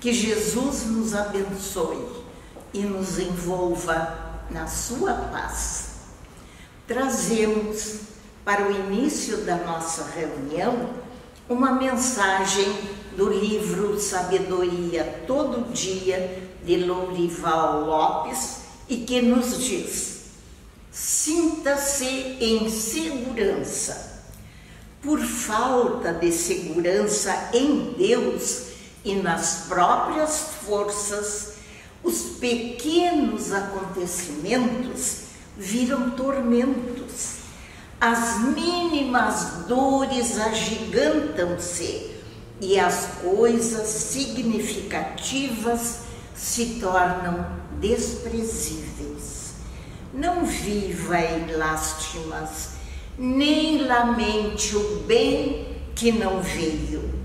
Que Jesus nos abençoe e nos envolva na sua paz. Trazemos para o início da nossa reunião uma mensagem do livro Sabedoria Todo Dia, de Lourival Lopes, e que nos diz: sinta-se em segurança. Por falta de segurança em Deus e nas próprias forças, os pequenos acontecimentos viram tormentos. As mínimas dores agigantam-se e as coisas significativas se tornam desprezíveis. Não viva em lástimas, nem lamente o bem que não veio.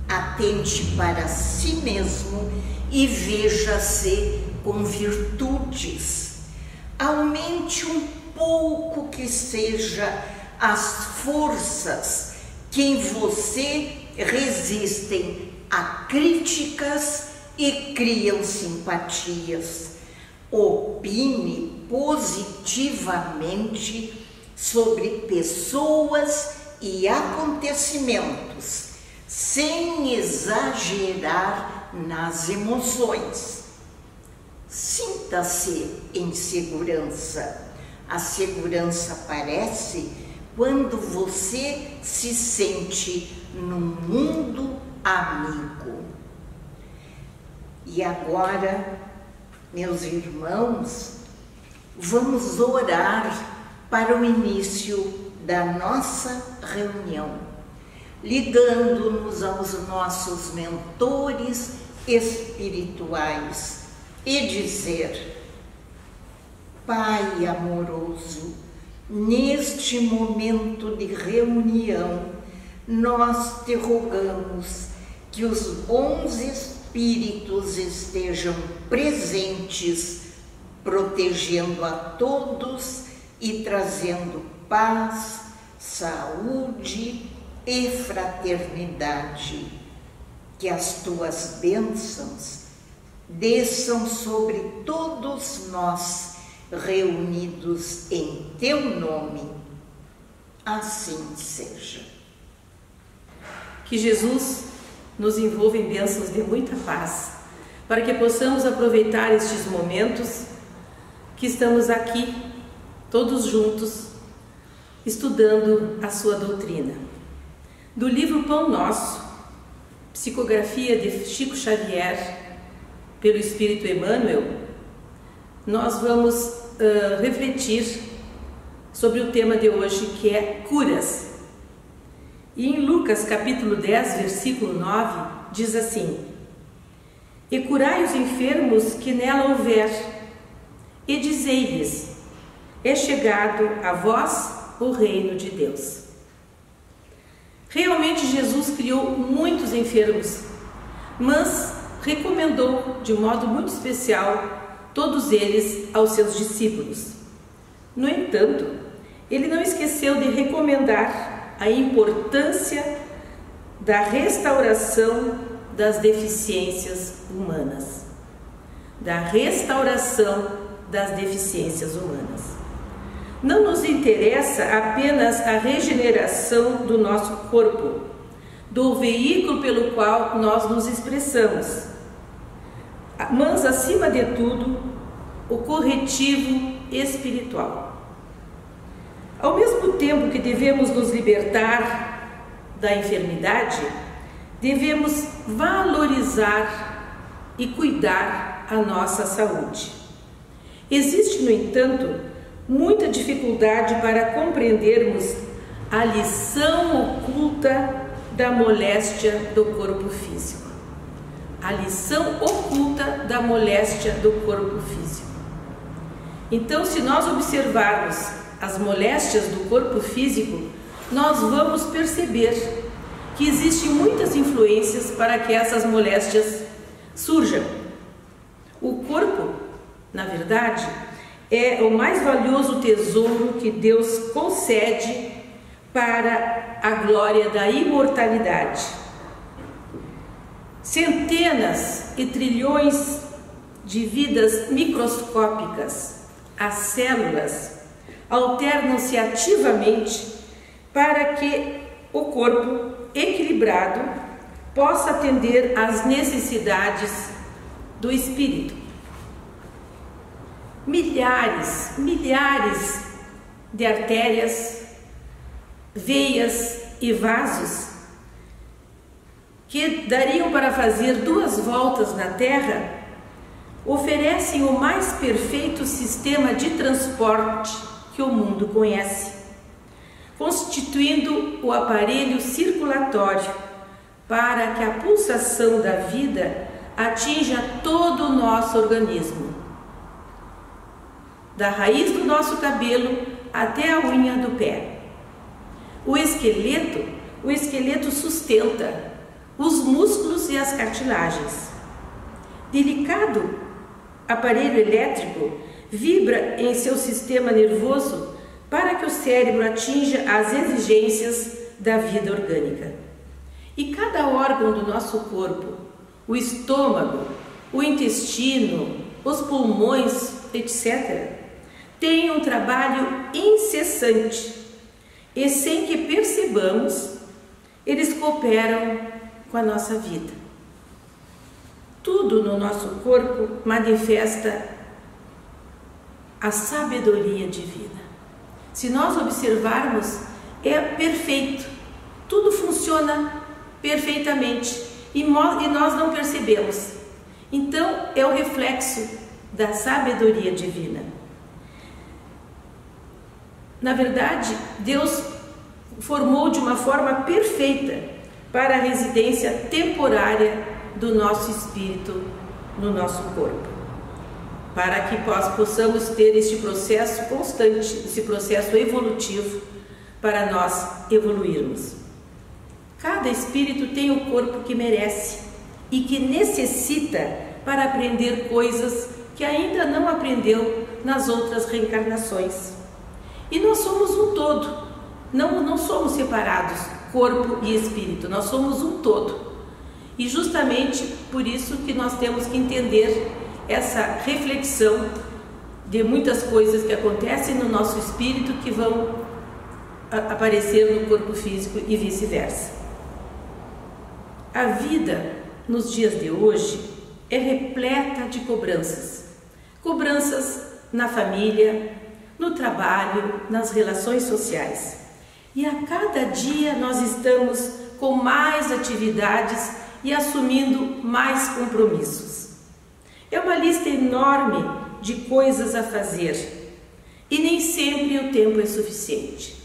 Atente para si mesmo e veja-se com virtudes. Aumente um pouco que seja as forças que em você resistem a críticas e criam simpatias. Opine positivamente sobre pessoas e acontecimentos, sem exagerar nas emoções. Sinta-se em segurança. A segurança aparece quando você se sente num mundo amigo. E agora, meus irmãos, vamos orar para o início da nossa reunião, ligando-nos aos nossos mentores espirituais e dizer: Pai amoroso, neste momento de reunião, nós te rogamos que os bons espíritos estejam presentes, protegendo a todos e trazendo paz, saúde e fraternidade. Que as tuas bênçãos desçam sobre todos nós, reunidos em teu nome. Assim seja. Que Jesus nos envolva em bênçãos de muita paz, para que possamos aproveitar estes momentos que estamos aqui, todos juntos, estudando a sua doutrina. Do livro Pão Nosso, psicografia de Chico Xavier, pelo Espírito Emmanuel, nós vamos refletir sobre o tema de hoje, que é curas. E em Lucas capítulo 10, versículo 9, diz assim: E curai os enfermos que nela houver, e dizei-lhes: é chegado a vós o reino de Deus. Realmente Jesus criou muitos enfermos, mas recomendou de modo muito especial todos eles aos seus discípulos. No entanto, ele não esqueceu de recomendar a importância da restauração das deficiências humanas. Da restauração das deficiências humanas. Não nos interessa apenas a regeneração do nosso corpo, do veículo pelo qual nós nos expressamos, mas, acima de tudo, o corretivo espiritual. Ao mesmo tempo que devemos nos libertar da enfermidade, devemos valorizar e cuidar a nossa saúde. Existe, no entanto, muita dificuldade para compreendermos a lição oculta da moléstia do corpo físico. A lição oculta da moléstia do corpo físico. Então, se nós observarmos as moléstias do corpo físico, nós vamos perceber que existem muitas influências para que essas moléstias surjam. O corpo, na verdade, é o mais valioso tesouro que Deus concede para a glória da imortalidade. Centenas e trilhões de vidas microscópicas, as células, alternam-se ativamente para que o corpo equilibrado possa atender às necessidades do espírito. Milhares de artérias, veias e vasos que dariam para fazer 2 voltas na Terra oferecem o mais perfeito sistema de transporte que o mundo conhece, constituindo o aparelho circulatório para que a pulsação da vida atinja todo o nosso organismo, da raiz do nosso cabelo até a unha do pé. O esqueleto sustenta os músculos e as cartilagens. Delicado aparelho elétrico vibra em seu sistema nervoso para que o cérebro atinja as exigências da vida orgânica. E cada órgão do nosso corpo, o estômago, o intestino, os pulmões, etc., tem um trabalho incessante e, sem que percebamos, eles cooperam com a nossa vida. Tudo no nosso corpo manifesta a sabedoria divina. Se nós observarmos, é perfeito, tudo funciona perfeitamente e nós não percebemos. Então, é o reflexo da sabedoria divina. Na verdade, Deus formou de uma forma perfeita para a residência temporária do nosso espírito no nosso corpo, para que possamos ter este processo constante, esse processo evolutivo, para nós evoluirmos. Cada espírito tem o corpo que merece e que necessita para aprender coisas que ainda não aprendeu nas outras reencarnações. E nós somos um todo, não somos separados, corpo e espírito, nós somos um todo. E justamente por isso que nós temos que entender essa reflexão de muitas coisas que acontecem no nosso espírito que vão aparecer no corpo físico e vice-versa. A vida nos dias de hoje é repleta de cobranças. Cobranças na família, no trabalho, nas relações sociais. E a cada dia nós estamos com mais atividades e assumindo mais compromissos. É uma lista enorme de coisas a fazer e nem sempre o tempo é suficiente,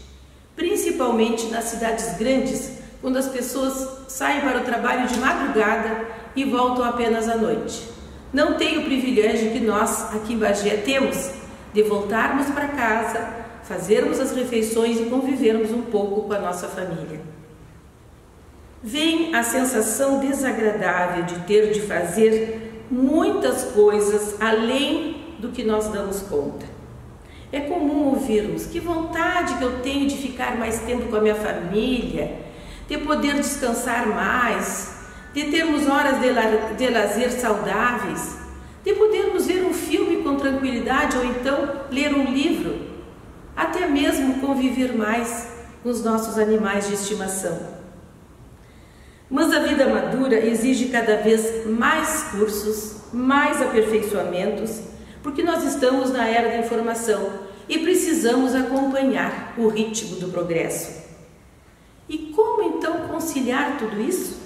principalmente nas cidades grandes, quando as pessoas saem para o trabalho de madrugada e voltam apenas à noite. Não tem o privilégio que nós aqui em Bagé temos de voltarmos para casa, fazermos as refeições e convivermos um pouco com a nossa família. Vem a sensação desagradável de ter de fazer muitas coisas além do que nós damos conta. É comum ouvirmos: que vontade que eu tenho de ficar mais tempo com a minha família, de poder descansar mais, de termos horas de lazer saudáveis, de podermos ver um filme com tranquilidade ou então ler um livro, até mesmo conviver mais com os nossos animais de estimação. Mas a vida madura exige cada vez mais cursos, mais aperfeiçoamentos, porque nós estamos na era da informação e precisamos acompanhar o ritmo do progresso. E como então conciliar tudo isso?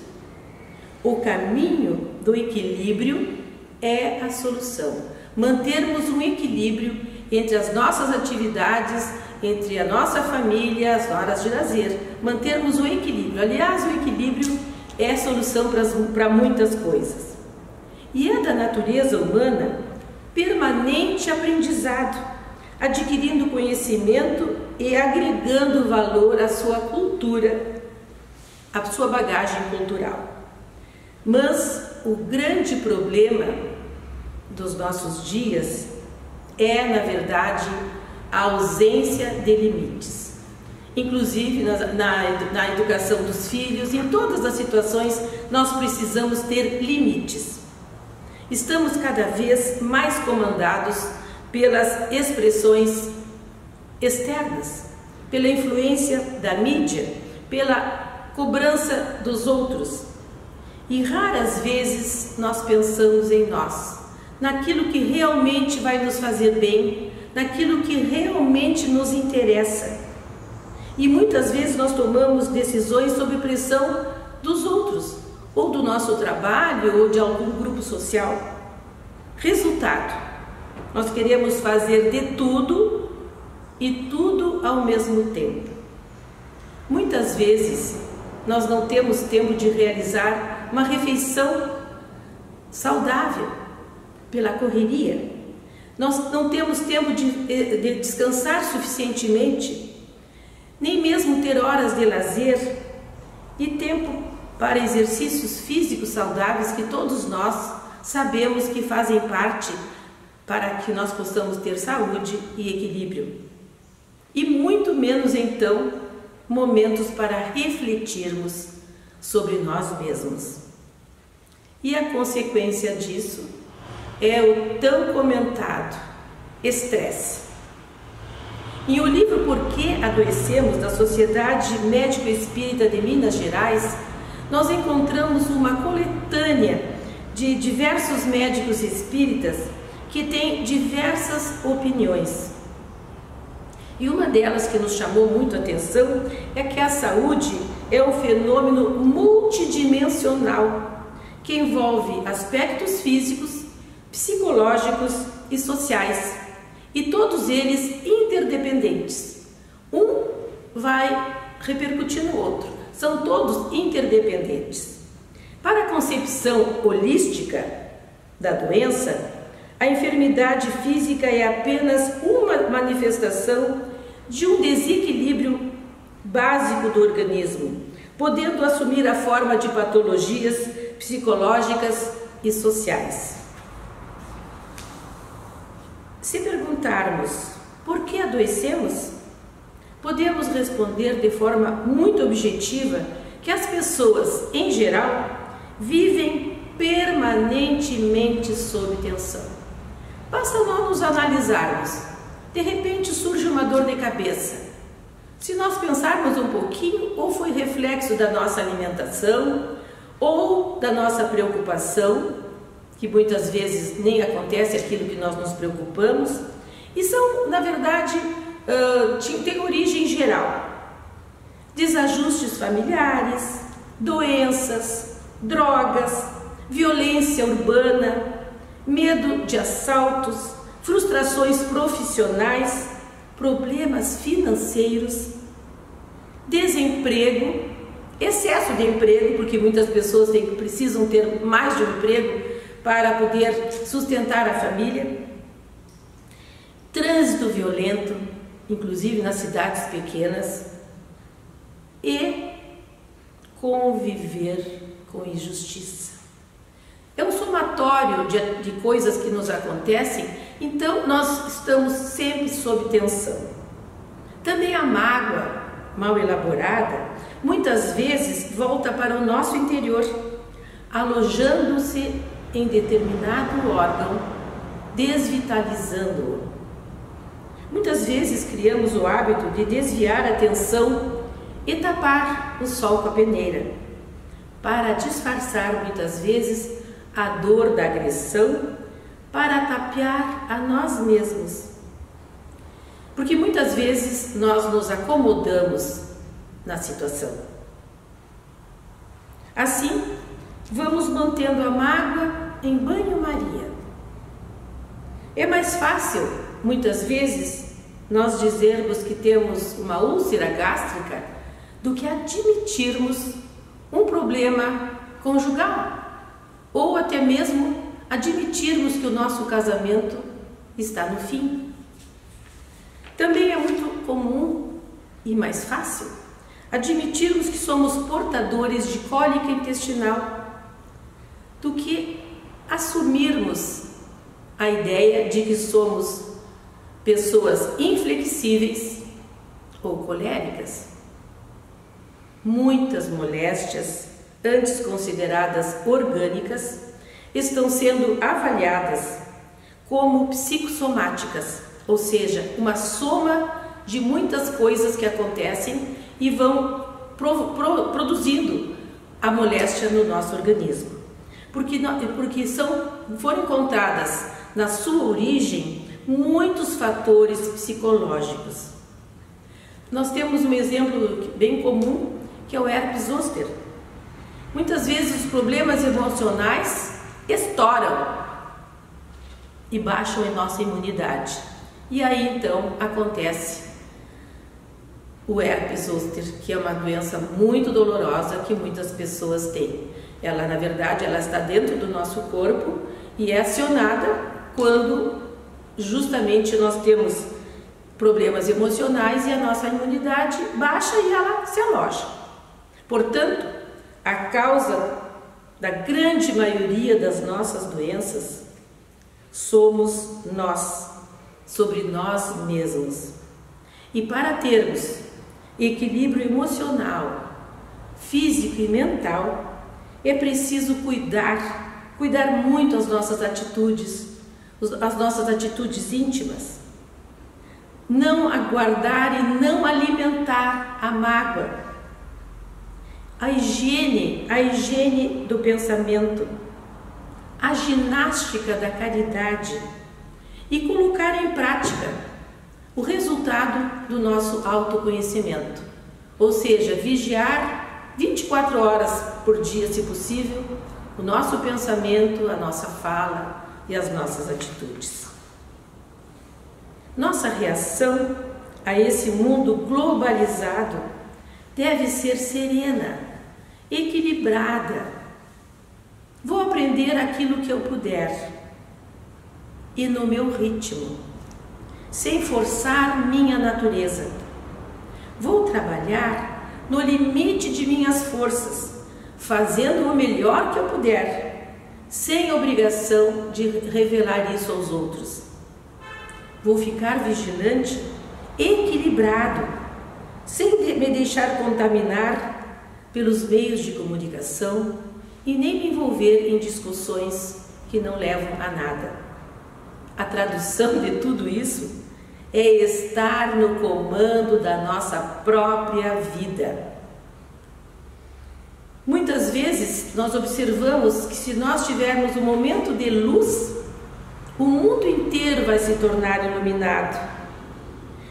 O caminho do equilíbrio é a solução. Mantermos um equilíbrio entre as nossas atividades, entre a nossa família, as horas de lazer. Mantermos o equilíbrio. Aliás, o equilíbrio é a solução para muitas coisas. E é da natureza humana permanente aprendizado, adquirindo conhecimento e agregando valor à sua cultura, à sua bagagem cultural. Mas o grande problema dos nossos dias é, na verdade, a ausência de limites. Inclusive na educação dos filhos, em todas as situações, nós precisamos ter limites. estamos cada vez mais comandados pelas expressões externas, pela influência da mídia, pela cobrança dos outros. E raras vezes nós pensamos em nós, naquilo que realmente vai nos fazer bem, naquilo que realmente nos interessa. E muitas vezes nós tomamos decisões sob pressão dos outros, ou do nosso trabalho, ou de algum grupo social. Resultado: nós queremos fazer de tudo e tudo ao mesmo tempo. Muitas vezes nós não temos tempo de realizar uma refeição saudável pela correria. Nós não temos tempo de descansar suficientemente, nem mesmo ter horas de lazer e tempo para exercícios físicos saudáveis que todos nós sabemos que fazem parte para que nós possamos ter saúde e equilíbrio. E muito menos então momentos para refletirmos sobre nós mesmos. E a consequência disso é o tão comentado estresse. Em o livro Por que Adoecemos, da Sociedade Médico-Espírita de Minas Gerais, nós encontramos uma coletânea de diversos médicos espíritas que têm diversas opiniões. E uma delas que nos chamou muito a atenção é que a saúde é um fenômeno multidimensional que envolve aspectos físicos, psicológicos e sociais, e todos eles interdependentes. Um vai repercutir no outro, são todos interdependentes. Para a concepção holística da doença, a enfermidade física é apenas uma manifestação de um desequilíbrio básico do organismo, podendo assumir a forma de patologias psicológicas e sociais. Se perguntarmos por que adoecemos, podemos responder de forma muito objetiva que as pessoas, em geral, vivem permanentemente sob tensão. Basta nós nos analisarmos. De repente surge uma dor de cabeça. Se nós pensarmos um pouquinho, ou foi reflexo da nossa alimentação, ou da nossa preocupação, que muitas vezes nem acontece aquilo que nós nos preocupamos, e são, na verdade, tem origem geral. Desajustes familiares, doenças, drogas, violência urbana, medo de assaltos, frustrações profissionais, problemas financeiros, desemprego, excesso de emprego, porque muitas pessoas precisam ter mais de um emprego para poder sustentar a família, trânsito violento, inclusive nas cidades pequenas, e conviver com injustiça. É um somatório de coisas que nos acontecem, então nós estamos sempre sob tensão. Também a mágoa mal elaborada muitas vezes volta para o nosso interior, alojando-se em determinado órgão, desvitalizando-o. Muitas vezes criamos o hábito de desviar a atenção e tapar o sol com a peneira, para disfarçar muitas vezes a dor da agressão, para tapear a nós mesmos. Porque muitas vezes nós nos acomodamos na situação. Assim, vamos mantendo a mágoa em banho-maria. É mais fácil, muitas vezes, nós dizermos que temos uma úlcera gástrica do que admitirmos um problema conjugal, ou até mesmo admitirmos que o nosso casamento está no fim. Também é muito comum e mais fácil admitirmos que somos portadores de cólica intestinal do que assumirmos a ideia de que somos pessoas inflexíveis ou coléricas. Muitas moléstias, antes consideradas orgânicas, estão sendo avaliadas como psicossomáticas, ou seja, uma soma de muitas coisas que acontecem e vão produzindo a moléstia no nosso organismo. Porque foram encontradas na sua origem muitos fatores psicológicos. Nós temos um exemplo bem comum, que é o herpes zoster. Muitas vezes os problemas emocionais estouram e baixam a nossa imunidade. E aí então acontece o herpes zoster, que é uma doença muito dolorosa que muitas pessoas têm. Ela, na verdade, ela está dentro do nosso corpo e é acionada quando justamente nós temos problemas emocionais e a nossa imunidade baixa e ela se aloja. Portanto, a causa da grande maioria das nossas doenças somos nós, sobre nós mesmos. E para termos equilíbrio emocional, físico e mental, é preciso cuidar muito as nossas atitudes íntimas. Não aguardar e não alimentar a mágoa. A higiene do pensamento, a ginástica da caridade e colocar em prática o resultado do nosso autoconhecimento, ou seja, vigiar 24 horas por dia, se possível, o nosso pensamento, a nossa fala e as nossas atitudes. Nossa reação a esse mundo globalizado deve ser serena, equilibrada. Vou aprender aquilo que eu puder e no meu ritmo, sem forçar minha natureza. Vou trabalhar no limite de minhas forças, fazendo o melhor que eu puder, sem obrigação de revelar isso aos outros. Vou ficar vigilante, equilibrado, sem me deixar contaminar pelos meios de comunicação e nem me envolver em discussões que não levam a nada. A tradução de tudo isso é estar no comando da nossa própria vida. Muitas vezes nós observamos que se nós tivermos um momento de luz, o mundo inteiro vai se tornar iluminado.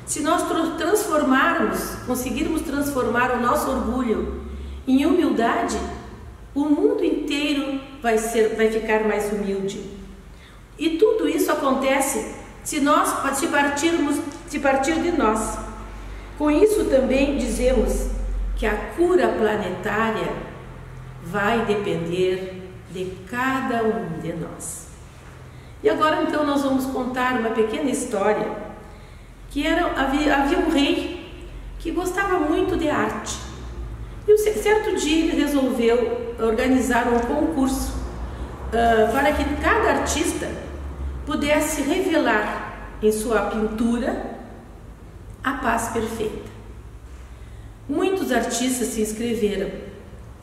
Se nós conseguirmos transformar o nosso orgulho em humildade, o mundo inteiro vai ficar mais humilde. E tudo isso acontece se partir de nós. Com isso também dizemos que a cura planetária vai depender de cada um de nós. E agora então nós vamos contar uma pequena história que havia um rei que gostava muito de arte. E certo dia ele resolveu organizar um concurso para que cada artista pudesse revelar em sua pintura a paz perfeita. Muitos artistas se inscreveram,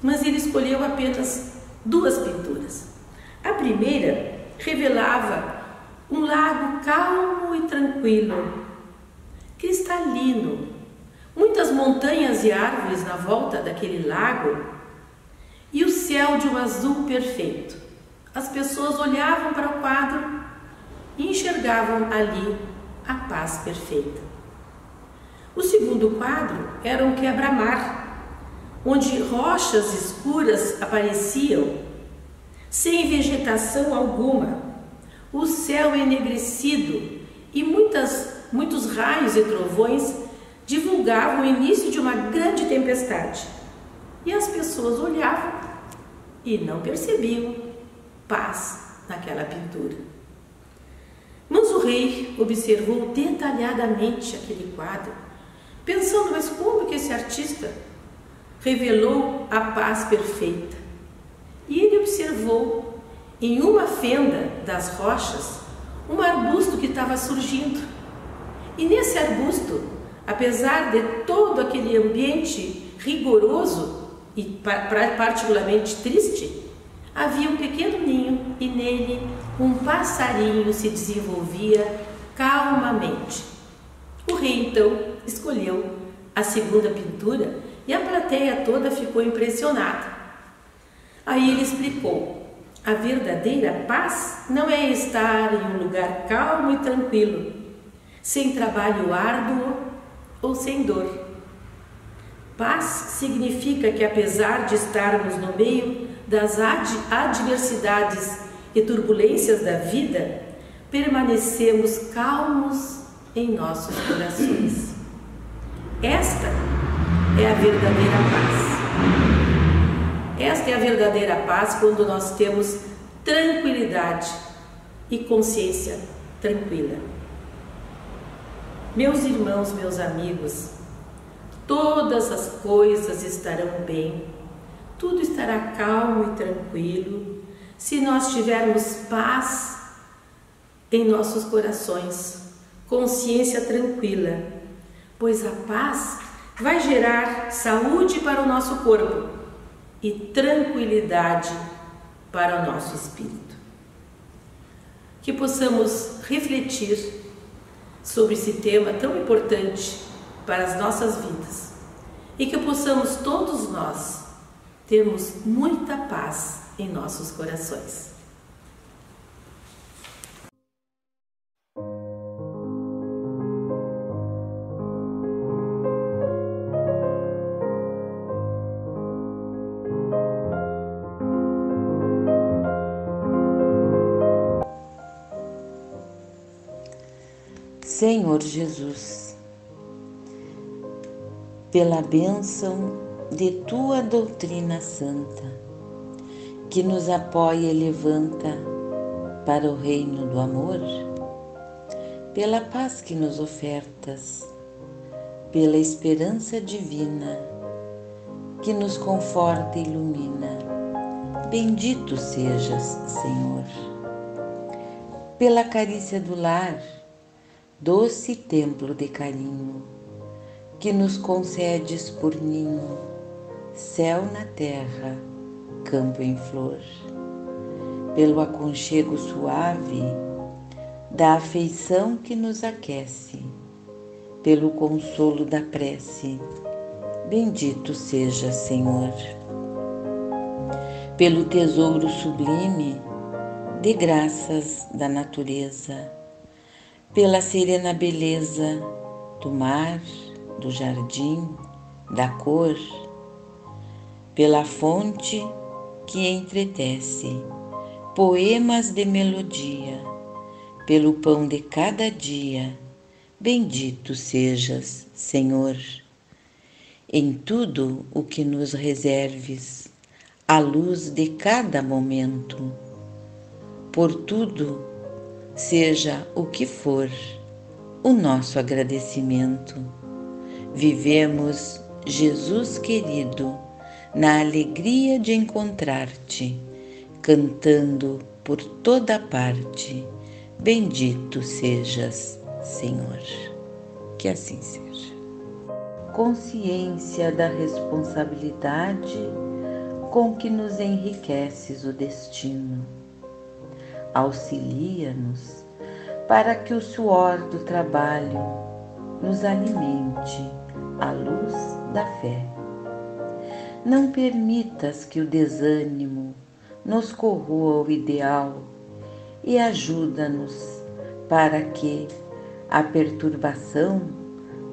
mas ele escolheu apenas 2 pinturas. A primeira revelava um lago calmo e tranquilo, cristalino, muitas montanhas e árvores na volta daquele lago e o céu de um azul perfeito. As pessoas olhavam para o quadro e enxergavam ali a paz perfeita. O segundo quadro era um quebra-mar, onde rochas escuras apareciam, sem vegetação alguma, o céu enegrecido e muitos raios e trovões divulgavam o início de uma grande tempestade. E as pessoas olhavam e não percebiam paz naquela pintura. Mas o rei observou detalhadamente aquele quadro, pensando, mas como que esse artista revelou a paz perfeita? E ele observou em uma fenda das rochas um arbusto que estava surgindo. E nesse arbusto, apesar de todo aquele ambiente rigoroso e particularmente triste, havia um pequeno ninho e nele um passarinho se desenvolvia calmamente. O rei então escolheu a segunda pintura e a plateia toda ficou impressionada. Aí ele explicou: a verdadeira paz não é estar em um lugar calmo e tranquilo, sem trabalho árduo ou sem dor. Paz significa que, apesar de estarmos no meio das adversidades e turbulências da vida, permanecemos calmos em nossos corações. Esta é a verdadeira paz. Esta é a verdadeira paz quando nós temos tranquilidade e consciência tranquila. Meus irmãos, meus amigos, todas as coisas estarão bem, tudo estará calmo e tranquilo se nós tivermos paz em nossos corações, consciência tranquila, pois a paz vai gerar saúde para o nosso corpo e tranquilidade para o nosso espírito. Que possamos refletir sobre esse tema tão importante para as nossas vidas e que possamos todos nós termos muita paz em nossos corações. Senhor Jesus, pela bênção de Tua doutrina santa, que nos apoia e levanta para o reino do amor, pela paz que nos ofertas, pela esperança divina, que nos conforta e ilumina, bendito sejas, Senhor. Pela carícia do lar, doce templo de carinho, que nos concedes por ninho, céu na terra, campo em flor. Pelo aconchego suave da afeição que nos aquece, pelo consolo da prece, bendito seja, Senhor. Pelo tesouro sublime de graças da natureza, pela serena beleza do mar, do jardim, da cor, pela fonte que entretece poemas de melodia, pelo pão de cada dia, bendito sejas, Senhor. Em tudo o que nos reserves, a luz de cada momento, por tudo, seja o que for, o nosso agradecimento. Vivemos, Jesus querido, na alegria de encontrar-te, cantando por toda parte, bendito sejas, Senhor. Que assim seja. Consciência da responsabilidade com que nos enriqueces o destino. Auxilia-nos para que o suor do trabalho nos alimente à luz da fé. Não permitas que o desânimo nos corroa o ideal e ajuda-nos para que a perturbação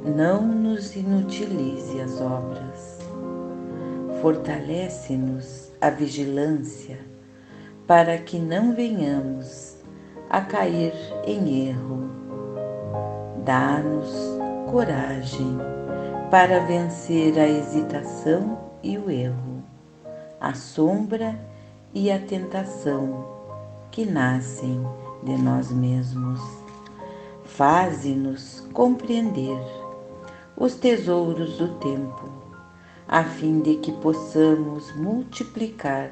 não nos inutilize as obras. Fortalece-nos a vigilância para que não venhamos a cair em erro. Dá-nos coragem para vencer a hesitação e o erro, a sombra e a tentação que nascem de nós mesmos. Faze-nos compreender os tesouros do tempo, a fim de que possamos multiplicar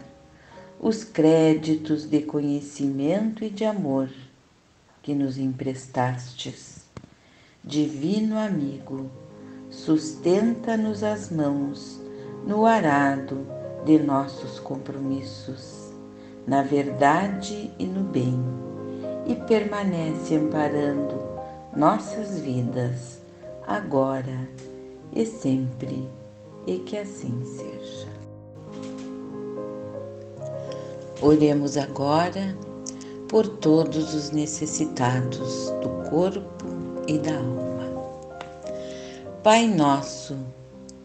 os créditos de conhecimento e de amor que nos emprestastes. Divino amigo, sustenta-nos as mãos no arado de nossos compromissos. na verdade e no bem, e permanece amparando nossas vidas, agora e sempre, e que assim seja. Oremos agora por todos os necessitados do corpo e da alma. Pai nosso,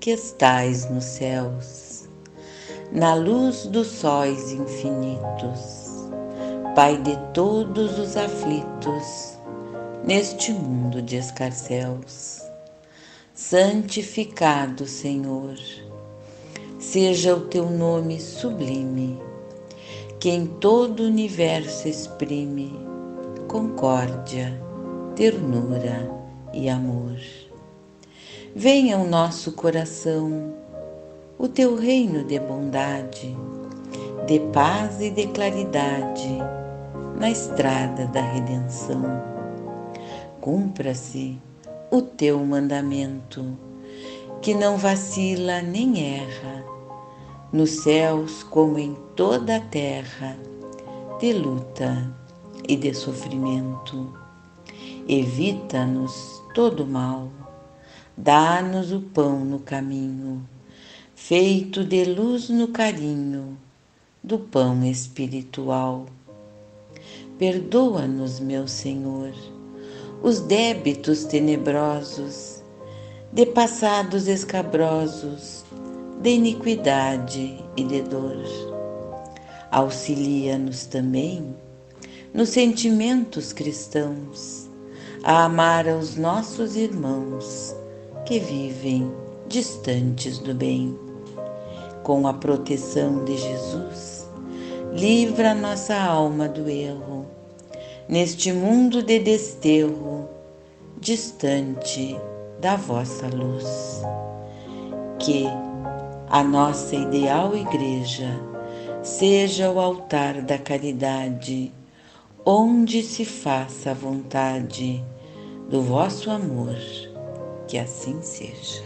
que estais nos céus, na luz dos sóis infinitos, Pai de todos os aflitos, neste mundo de escarcéus, santificado, Senhor, seja o teu nome sublime, que em todo o universo exprime concórdia, ternura e amor. Venha ao nosso coração o teu reino de bondade, de paz e de claridade na estrada da redenção. Cumpra-se o teu mandamento, que não vacila nem erra, nos céus como em toda a terra, de luta e de sofrimento. Evita-nos todo mal, dá-nos o pão no caminho, feito de luz no carinho do pão espiritual. Perdoa-nos, meu Senhor, os débitos tenebrosos, de passados escabrosos, de iniquidade e de dor. Auxilia-nos também nos sentimentos cristãos, a amar aos nossos irmãos que vivem distantes do bem. Com a proteção de Jesus, livra nossa alma do erro, neste mundo de desterro, distante da vossa luz. Que a nossa ideal igreja seja o altar da caridade, onde se faça a vontade do vosso amor, que assim seja.